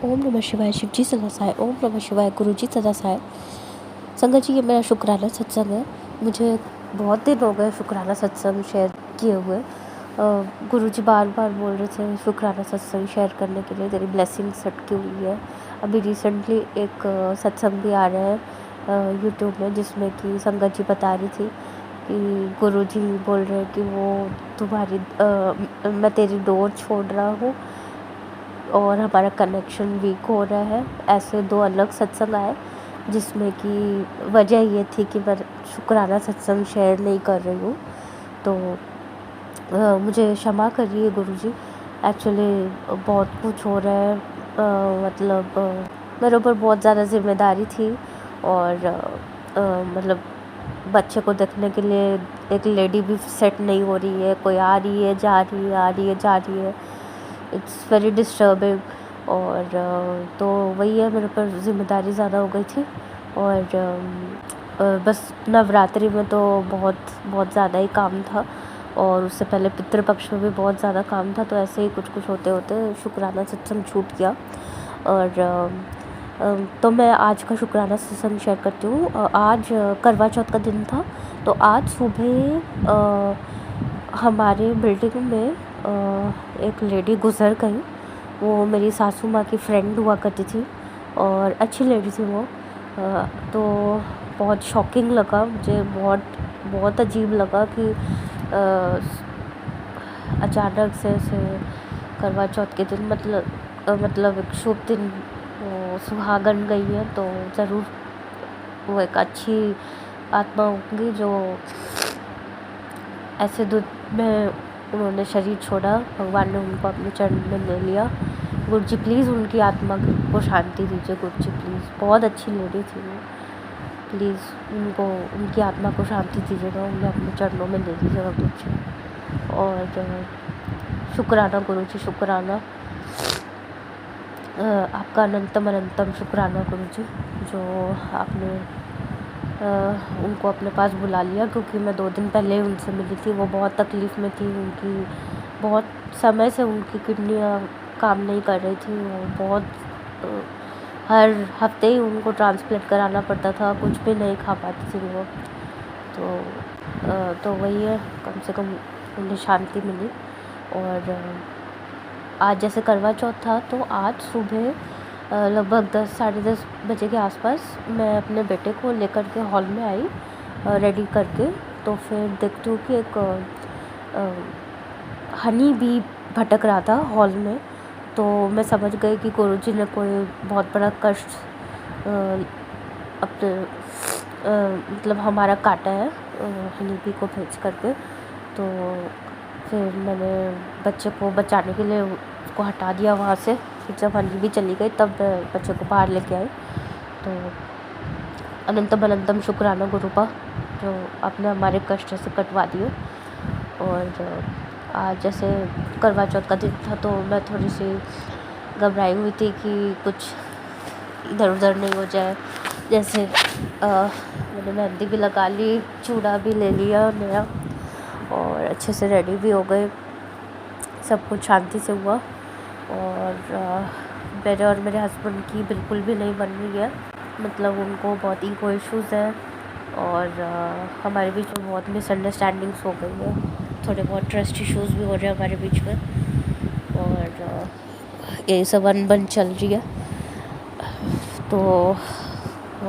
ओम नमः शिवाय, शिव जी सदा सहाय। ओम नमः शिवाय, गुरु जी सदा सहाय। संगत जी, ये मेरा शुक्राना सत्संग है। मुझे बहुत दिन हो गए शुक्राना सत्संग शेयर किए हुए। गुरु जी बार बार बोल रहे थे शुक्राना सत्संग शेयर करने के लिए, तेरी ब्लेसिंग्स अटकी हुई है। अभी रिसेंटली एक सत्संग भी आ रहा है यूट्यूब में, जिसमें कि संगत जी बता रही थी कि गुरु जी बोल रहे हैं कि वो तुम्हारी मैं तेरी डोर छोड़ रहा हूँ और हमारा कनेक्शन वीक हो रहा है। ऐसे 2 अलग सत्संग आए, जिसमें कि वजह ये थी कि मैं शुक्राना सत्संग शेयर नहीं कर रही हूँ। तो मुझे क्षमा करिए गुरुजी। एक्चुअली बहुत कुछ हो रहा है, मतलब मेरे ऊपर बहुत ज़्यादा जिम्मेदारी थी। और मतलब बच्चे को देखने के लिए एक लेडी भी सेट नहीं हो रही है, कोई आ रही है जा रही है, आ रही है जा रही है। It's very disturbing. और तो वही है, मेरे ऊपर ज़िम्मेदारी ज़्यादा हो गई थी। और बस नवरात्रि में तो बहुत ज़्यादा ही काम था, और उससे पहले पितृपक्ष में भी बहुत ज़्यादा काम था। तो ऐसे ही कुछ होते होते शुक्राना सत्संग छूट गया। और तो मैं आज का शुक्राना सत्संग शेयर करती हूँ। आज करवा चौथ का दिन था। तो आज सुबह हमारे बिल्डिंग में एक लेडी गुज़र गई। वो मेरी सासू माँ की फ्रेंड हुआ करती थी और अच्छी लेडी थी वो। तो बहुत शॉकिंग लगा मुझे, बहुत अजीब लगा कि अचानक से करवा चौथ के दिन, मतलब एक शुभ दिन वो सुहागन गई है। तो ज़रूर वो एक अच्छी आत्मा होंगी जो ऐसे दुख में उन्होंने शरीर छोड़ा। भगवान ने उनको अपने चरण में ले लिया। गुरु जी प्लीज़ उनकी आत्मा को शांति दीजिए। गुरु जी प्लीज़, बहुत अच्छी लेडी थी वो, प्लीज़ उनको, उनकी आत्मा को शांति दीजिएगा, उन्हें अपने चरणों में ले लीजिएगा गुरु जी। और शुक्राना गुरु जी, शुक्राना, आपका अनंतम शुक्राना गुरु जी, जो आपने उनको अपने पास बुला लिया। क्योंकि मैं 2 दिन पहले उनसे मिली थी, वो बहुत तकलीफ़ में थी। उनकी बहुत समय से उनकी किडनियाँ काम नहीं कर रही थी और बहुत हर हफ्ते ही उनको ट्रांसप्लांट कराना पड़ता था, कुछ भी नहीं खा पाती थी वो। तो वही है, कम से कम उन्हें शांति मिली। और आज जैसे करवा चौथ था, तो आज सुबह लगभग 10 साढ़े 10 बजे के आसपास मैं अपने बेटे को लेकर के हॉल में आई रेडी करके। तो फिर देखती हूँ कि एक हनी भी भटक रहा था हॉल में। तो मैं समझ गई कि गुरुजी ने कोई बहुत बड़ा कष्ट अपने मतलब हमारा काटा है हनी भी को भेज करके। तो फिर मैंने बच्चे को बचाने के लिए उसको हटा दिया वहाँ से। फिर जब हनी भी चली गई तब बच्चे को बाहर लेके आई। तो अनंतम शुक्राना गुरुपा, जो आपने हमारे कष्ट से कटवा दिए। और आज जैसे करवा चौथ का दिन था, तो मैं थोड़ी सी घबराई हुई थी कि कुछ इधर उधर नहीं हो जाए। जैसे मैंने मेहंदी भी लगा ली, चूड़ा भी ले लिया नया, और अच्छे से रेडी भी हो गए। सब कुछ शांति से हुआ। और मेरे और मेरे हस्बैंड की बिल्कुल भी नहीं बन रही है। मतलब उनको बहुत ईगो इश्यूज़ हैं, और हमारे बीच में बहुत मिसअंडरस्टैंडिंग्स हो गई है। थोड़े बहुत ट्रस्ट इश्यूज़ भी हो रहे हैं हमारे बीच में, और यही सब अनबन चल रही है। तो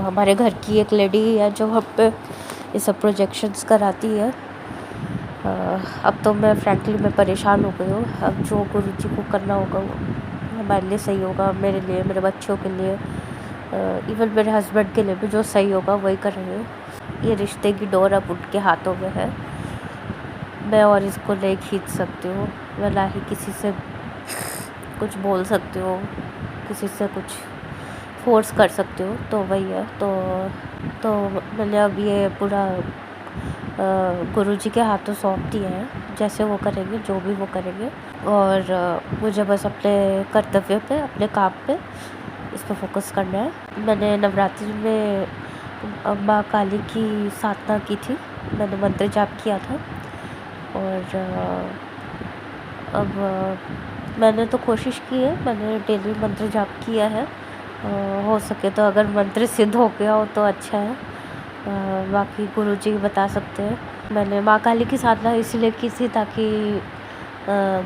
हमारे घर की एक लेडी है जो हम पे ये सब प्रोजेक्शंस कराती है। अब तो मैं फ्रैंकली मैं परेशान हो गई हूँ। अब जो गुरु जी को करना होगा वो हमारे लिए सही होगा, मेरे लिए, मेरे बच्चों के लिए, इवन मेरे हस्बैंड के लिए भी जो सही होगा वही करेंगे। ये रिश्ते की डोर अब उनके हाथों में है। मैं और इसको नहीं खींच सकती हूँ, मैं ना ही किसी से कुछ बोल सकती हूँ, किसी से कुछ फोर्स कर सकती हूँ। तो वही है। तो मैंने अब ये पूरा गुरुजी के हाथों सौंप दिया है। जैसे वो करेंगे, जो भी वो करेंगे। और मुझे बस अपने कर्तव्य पे, अपने काम पे, इस पर फोकस करना है। मैंने नवरात्रि में माँ काली की साधना की थी, मैंने मंत्र जाप किया था। और अब मैंने तो कोशिश की है, मैंने डेली मंत्र जाप किया है। हो सके तो अगर मंत्र सिद्ध हो गया हो तो अच्छा है। बाकी गुरुजी बता सकते हैं। मैंने माँ काली की साधना इसलिए की थी ताकि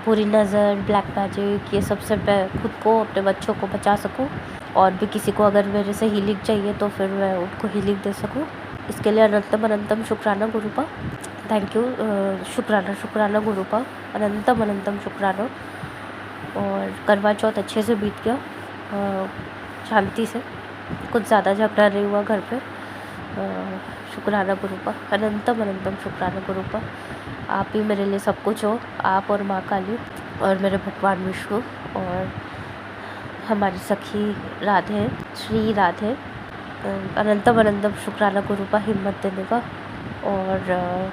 बुरी नज़र, ब्लैक मैजिक ये सब से मैं खुद को, अपने बच्चों को बचा सकूं, और भी किसी को अगर मेरे से हीलिंग चाहिए तो फिर मैं उनको हीलिंग दे सकूं। इसके लिए अनंतम अनंतम शुक्राना गुरुपा। Thank you. शुक्राना शुक्राना गुरुपा, अनंतम अनंतम शुक्राना। और करवा चौथ अच्छे से बीत गया, शांति से, कुछ ज़्यादा झगड़ा नहीं हुआ घर पे। शुक्राना गुरुपा, अनंतम अनंतम शुक्राना गुरुपा। आप ही मेरे लिए सब कुछ हो, आप और माँ काली और मेरे भगवान विष्णु और हमारी सखी राधे, श्री राधे। अनंतम अनंतम शुक्राना गुरुपा, हिम्मत देने का और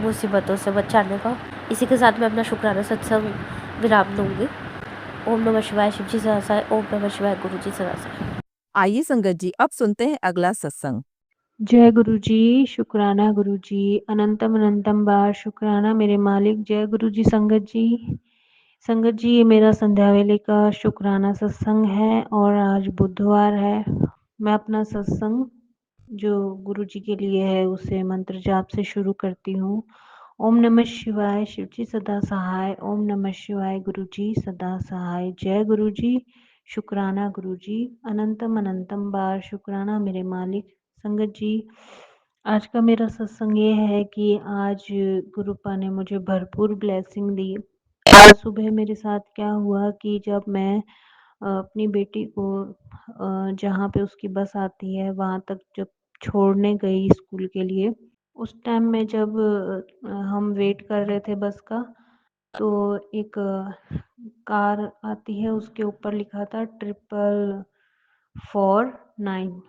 मुसीबतों से बचाने का। इसी के साथ मैं अपना शुक्राना सत्संग विराम दूंगी। ओम नमः शिवाय, शिव जी सहसाय। ओम नमः शिवाय, गुरु जी सहसाय। आइए संगत जी, अब सुनते हैं अगला सत्संग। जय गुरु जी, शुक्राना गुरु जी, अनंतम अनंतम बार शुक्राना मेरे मालिक। जय गुरु जी। संगत जी, संगत जी, ये मेरा संध्या वेले का शुक्राना सत्संग है और आज बुधवार है। मैं अपना सत्संग जो गुरु जी के लिए है उसे मंत्र जाप से शुरू करती हूँ। ओम नमः शिवाय, शिव जी सदा सहाय। ओम नमः शिवाय, गुरु जी सदा सहाय। जय गुरु जी, शुक्राना गुरु जी, अनंतम अनंतम बार शुक्राना मेरे मालिक। संगत जी, आज का मेरा सत्संग ये है कि आज गुरुपा ने मुझे भरपूर ब्लेसिंग दी। आज सुबह मेरे साथ क्या हुआ कि जब मैं अपनी बेटी को जहाँ पे उसकी बस आती है वहाँ तक जब छोड़ने गई स्कूल के लिए, उस टाइम में जब हम वेट कर रहे थे बस का, तो एक कार आती है, उसके ऊपर लिखा था 4449।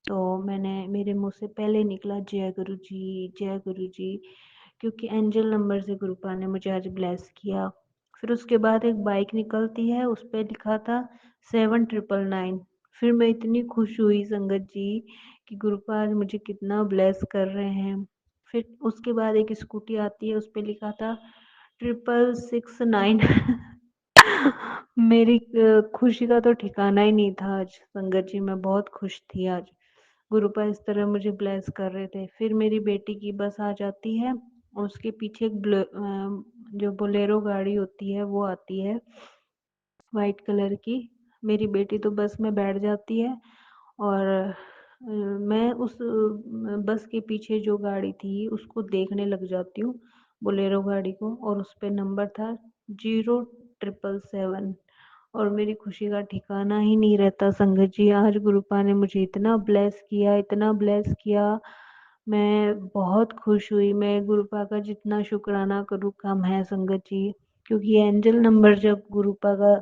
तो मेरे मुंह से पहले निकला जय गुरु जी, जय गुरु जी, क्योंकि एंजल नंबर से गुरुपा ने मुझे आज ब्लेस किया। फिर उसके बाद एक बाइक निकलती है, उस पर लिखा था 7999। फिर मैं इतनी खुश हुई संगत जी कि गुरुपा आज मुझे कितना ब्लेस कर रहे हैं। फिर उसके बाद एक स्कूटी आती है, उस पर लिखा था 6669। मेरी खुशी का तो ठिकाना ही नहीं था आज संगत जी। मैं बहुत खुश थी आज, गुरुपा इस तरह मुझे ब्लेस कर रहे थे। फिर मेरी बेटी की बस आ जाती है और उसके पीछे एक जो बोलेरो गाड़ी होती है वो आती है, वाइट कलर की। मेरी बेटी तो बस में बैठ जाती है और मैं उस बस के पीछे जो गाड़ी थी उसको देखने लग जाती हूँ, बोलेरो गाड़ी को, और उस पे नंबर था 0777। और मेरी खुशी का ठिकाना ही नहीं रहता संगत जी। आज गुरुपा ने मुझे इतना ब्लेस किया, इतना ब्लेस किया, मैं बहुत खुश हुई। मैं गुरुपा का जितना शुक्राना करूँ कम है संगत जी, क्योंकि एंजल नंबर जब गुरुपा का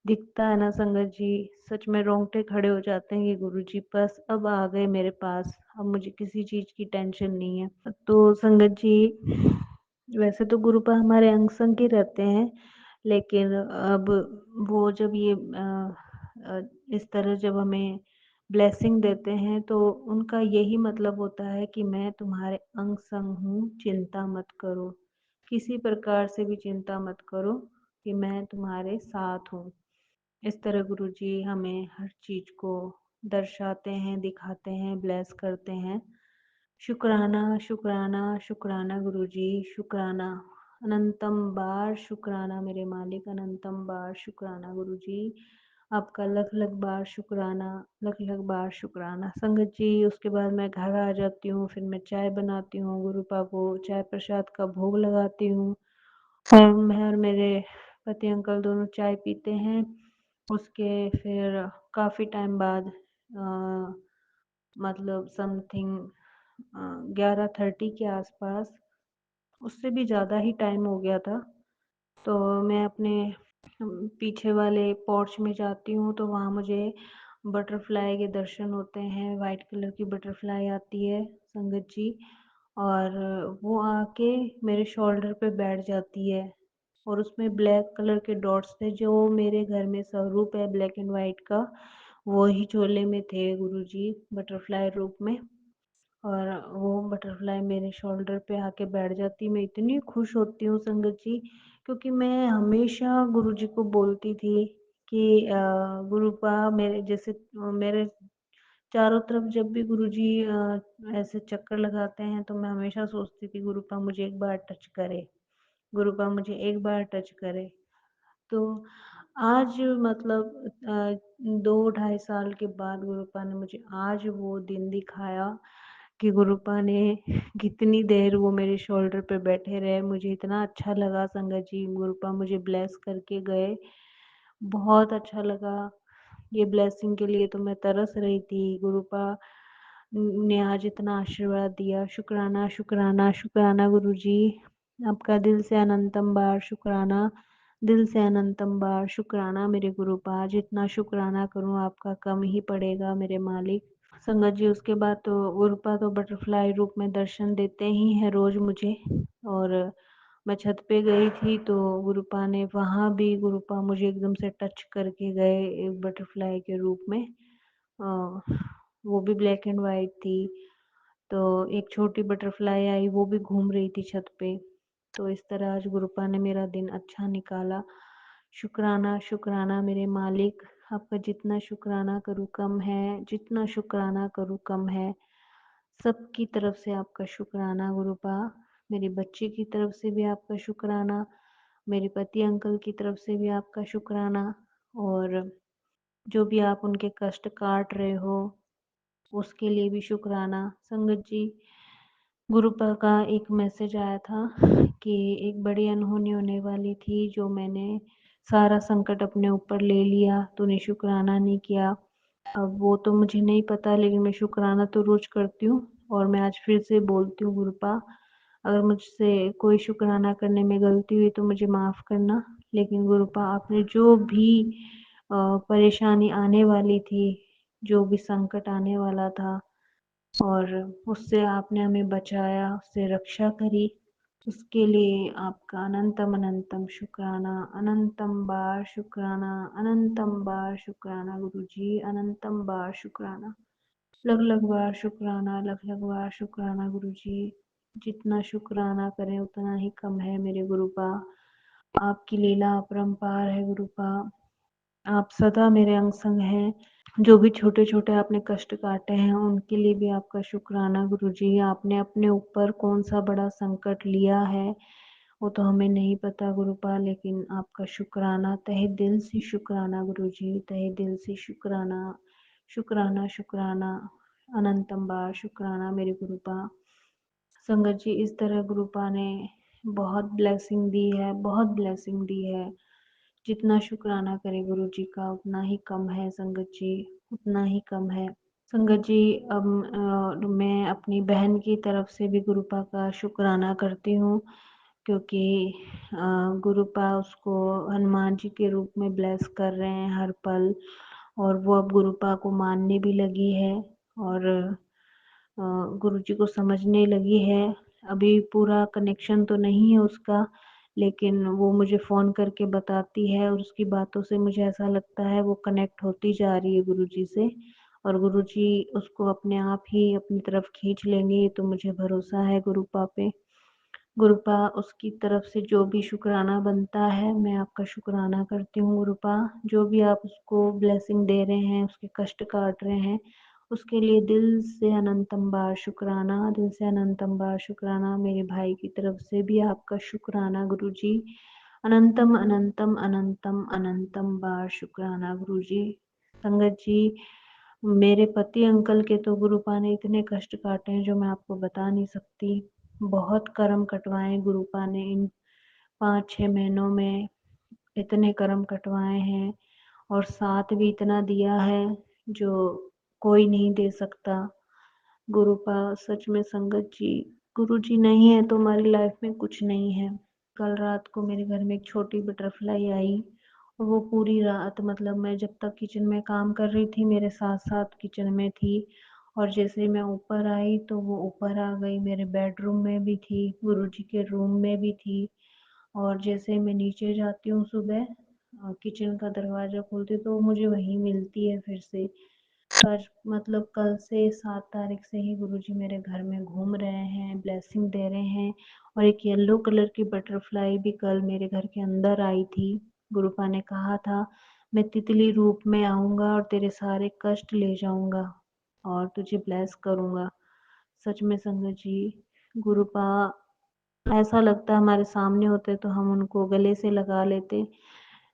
दिखता है ना संगत जी, सच में रोंगटे खड़े हो जाते हैं कि गुरु जी बस अब आ गए मेरे पास, अब मुझे किसी चीज की टेंशन नहीं है। तो संगत जी, वैसे तो गुरुपा हमारे अंग संग ही रहते हैं, लेकिन अब वो जब ये इस तरह जब हमें ब्लेसिंग देते हैं तो उनका यही मतलब होता है कि मैं तुम्हारे अंग संग हूँ, चिंता मत करो, किसी प्रकार से भी चिंता मत करो, कि मैं तुम्हारे साथ हूँ। इस तरह गुरुजी हमें हर चीज को दर्शाते हैं, दिखाते हैं, ब्लेस करते हैं। शुक्राना शुक्राना शुक्राना गुरुजी, शुक्राना, अनंतम बार शुक्राना मेरे मालिक, अनंतम बार शुक्राना गुरुजी, आपका लख लख बार शुक्राना, लख लख बार शुक्राना। संगत जी, उसके बाद मैं घर आ जाती हूँ, फिर मैं चाय बनाती हूँ, गुरुपा को चाय प्रसाद का भोग लगाती हूँ और मैं और मेरे पति अंकल दोनों चाय पीते हैं। उसके फिर काफ़ी टाइम बाद मतलब समथिंग 11:30 के आसपास, उससे भी ज़्यादा ही टाइम हो गया था, तो मैं अपने पीछे वाले पोर्च में जाती हूँ, तो वहाँ मुझे बटरफ्लाई के दर्शन होते हैं। वाइट कलर की बटरफ्लाई आती है संगत जी, और वो आके मेरे शोल्डर पे बैठ जाती है, और उसमें ब्लैक कलर के डॉट्स थे, जो मेरे घर में स्वरूप है ब्लैक एंड वाइट का, वो ही चोले में थे गुरुजी, बटरफ्लाई रूप में। और वो बटरफ्लाई मेरे शोल्डर पे आके बैठ जाती, मैं इतनी खुश होती हूँ संगत जी क्योंकि मैं हमेशा गुरुजी को बोलती थी कि गुरुपा मेरे जैसे मेरे चारों तरफ जब भी गुरुजी ऐसे चक्कर लगाते हैं तो मैं हमेशा सोचती थी गुरुपा मुझे एक बार टच करे, गुरुपा मुझे एक बार टच करे। तो आज मतलब 2 ढाई साल के बाद गुरुपा ने मुझे आज वो दिन दिखाया कि गुरुपा ने कितनी देर वो मेरे शोल्डर पे बैठे रहे। मुझे इतना अच्छा लगा संगत जी, गुरुपा मुझे ब्लेस करके गए। बहुत अच्छा लगा। ये ब्लेसिंग के लिए तो मैं तरस रही थी। गुरुपा ने आज इतना आशीर्वाद दिया। शुक्राना, शुक्राना, शुक्राना गुरुजी। आपका दिल से अनंतम बार शुक्राना। दिल से अनंतम बार शुक्राना मेरे गुरुपा। जितना शुक्राना करूँ आपका कम ही पड़ेगा मेरे मालिक। संगत जी उसके बाद तो गुरुपा तो बटरफ्लाई रूप में दर्शन देते ही हैं रोज मुझे। और मैं छत पे गई थी तो गुरुपा ने वहाँ भी गुरुपा मुझे एकदम से टच करके गए एक बटरफ्लाई के रूप में। वो भी ब्लैक एंड वाइट थी। तो एक छोटी बटरफ्लाई आई वो भी घूम रही थी छत पे। तो इस तरह आज गुरुपा ने मेरा दिन अच्छा निकाला। शुक्राना, शुक्राना मेरे मालिक। आपका जितना शुक्राना करूँ कम है, जितना शुक्राना करूँ कम है। सबकी तरफ से आपका शुक्राना गुरुपा। मेरी बच्ची की तरफ से भी आपका शुक्राना। मेरे पति अंकल की तरफ से भी आपका शुक्राना। और जो भी आप उनके कष्ट काट रहे हो उसके लिए भी शुक्राना। संगत जी गुरुपा का एक मैसेज आया था कि एक बड़ी अनहोनी होने वाली थी जो मैंने सारा संकट अपने ऊपर ले लिया, तूने शुक्राना नहीं किया। अब वो तो मुझे नहीं पता लेकिन मैं शुक्राना तो रोज करती हूँ। और मैं आज फिर से बोलती हूँ गुरुपा अगर मुझसे कोई शुक्राना करने में गलती हुई तो मुझे माफ़ करना। लेकिन गुरुपा आपने जो भी परेशानी आने वाली थी, जो भी संकट आने वाला था और उससे आपने हमें बचाया, उससे रक्षा करी, उसके लिए आपका अनंतम अनंतम शुक्राना, अनंतम बार शुक्राना, अनंतम बार शुक्राना गुरुजी, अनंतम बार शुक्राना। लग-लग बार शुक्राना, लग-लग बार शुक्राना गुरुजी। जितना शुक्राना करें उतना ही कम है मेरे गुरुपा। आपकी लीला अपरंपार है गुरुपा। आप सदा मेरे अंग संग हैं। जो भी छोटे-छोटे आपने कष्ट काटे हैं उनके लिए भी आपका शुक्राना गुरुजी। आपने अपने ऊपर कौन-सा बड़ा संकट लिया है वो तो हमें नहीं पता गुरुपा लेकिन आपका शुक्राना तहे दिल से शुक्राना गुरुजी, तहे दिल से शुक्राना, शुक्राना, शुक्राना, अनंतम बार शुक्राना मेरे गुरुपा। संगत जी इस तरह गुरुपा ने बहुत ब्लेसिंग दी है, बहुत ब्लेसिंग दी है। जितना शुक्राना करे गुरु जी का उतना ही कम है संगत जी, उतना ही कम है। संगत जी अब मैं अपनी बहन की तरफ से भी गुरुपा का शुक्राना करती हूँ क्योंकि गुरुपा उसको हनुमान जी के रूप में ब्लेस कर रहे हैं हर पल। और वो अब गुरुपा को मानने भी लगी है और गुरुजी को समझने लगी है। अभी पूरा कनेक्शन तो नहीं है उसका लेकिन वो मुझे फ़ोन करके बताती है और उसकी बातों से मुझे ऐसा लगता है वो कनेक्ट होती जा रही है गुरुजी से। और गुरुजी उसको अपने आप ही अपनी तरफ खींच लेंगे ये तो मुझे भरोसा है गुरुपा पे। गुरुपा उसकी तरफ से जो भी शुक्राना बनता है मैं आपका शुक्राना करती हूँ गुरुपा। जो भी आप उसको ब्लेसिंग दे रहे हैं, उसके कष्ट काट रहे हैं, उसके लिए दिल से अनंतम बार शुक्राना, दिल से अनंतम बार शुक्राना। मेरे भाई की तरफ से भी आपका शुक्राना गुरुजी। अनंतम अनंतम अनंतम अनंतम बार शुक्राना गुरुजी। संगत जी मेरे पति अंकल के तो गुरुपा ने इतने कष्ट काटे हैं जो मैं आपको बता नहीं सकती। बहुत कर्म कटवाए गुरुपा ने इन 5-6 महीनों में इतने कर्म कटवाए हैं और साथ भी इतना दिया है जो कोई नहीं दे सकता। गुरुपा सच में संगत जी गुरु जी नहीं है तो हमारी लाइफ में कुछ नहीं है। कल रात को मेरे घर में एक छोटी बटरफ्लाई आई और वो पूरी रात मतलब मैं जब तक किचन में काम कर रही थी मेरे साथ साथ किचन में थी। और जैसे ही मैं ऊपर आई तो वो ऊपर आ गई, मेरे बेडरूम में भी थी, गुरुजी के रूम में भी थी। और जैसे ही मैं नीचे जाती हूँ सुबह किचन का दरवाज़ा खोलती हूँ तो वो मुझे वहीं मिलती है फिर से। आज मतलब कल से 7 तारीख से ही गुरुजी मेरे घर में घूम रहे हैं, ब्लेसिंग दे रहे हैं और एक येलो कलर की बटरफ्लाई भी कल मेरे घर के अंदर आई थी। गुरुपा ने कहा था, मैं तितली रूप में आऊँगा और तेरे सारे कष्ट ले जाऊँगा और तुझे ब्लेस करूँगा। सच में संगत जी, गुरुपा ऐसा लगता है हमारे सामने होते तो हम उनको गले से लगा लेते,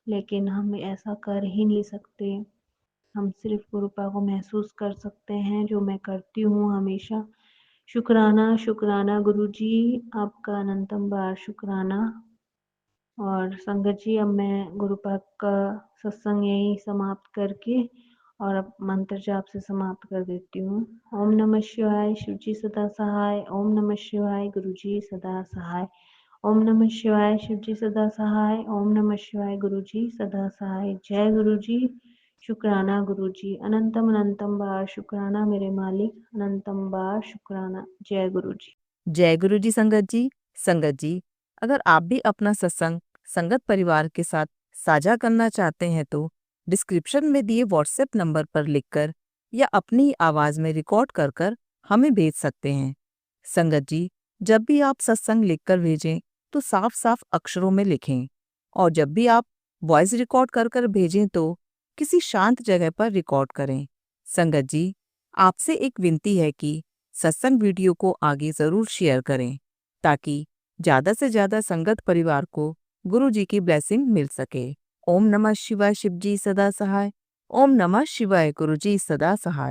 लेकिन हम ऐसा कर ही नहीं सकते। हम सिर्फ गुरुपा को महसूस कर सकते हैं, जो मैं करती हूँ हमेशा। शुक्राना, शुक्राना गुरुजी, आपका अनंतम बार शुक्राना। और संगत जी, अब मैं गुरुपाक का सत्संग यहीं समाप्त करके और अब मंत्र जाप से समाप्त कर देती हूँ। ओम नमः शिवाय, शिवजी सदा सहाय। ओम नमः शिवाय, गुरुजी सदा सहाय। ओम नमः शिवाय, शिवजी सदा सहाय। ओम नमः शिवाय, गुरुजी सदा सहाय। जय गुरुजी। शुक्राना गुरुजी, अनंतम अनंतम बार शुक्राना मेरे मालिक, अनंतम बार शुक्राना। जय गुरुजी। जय गुरु जी संगत जी। संगत जी, अगर आप भी अपना सत्संग संगत परिवार के साथ साझा करना चाहते हैं तो डिस्क्रिप्शन में दिए व्हाट्सएप नंबर पर लिखकर या अपनी आवाज में रिकॉर्ड कर कर हमें भेज सकते हैं। संगत जी, जब भी आप सत्संग लिखकर भेजें तो साफ साफ अक्षरों में लिखें और जब भी आप वॉइस रिकॉर्ड कर कर भेजें तो किसी शांत जगह पर रिकॉर्ड करें। संगत जी, आपसे एक विनती है कि सत्संग वीडियो को आगे जरूर शेयर करें ताकि ज्यादा से ज्यादा संगत परिवार को गुरु जी की ब्लेसिंग मिल सके। ओम नमः शिवाय, शिव जी सदा सहाय। ओम नमः शिवाय, गुरु जी सदा सहाय।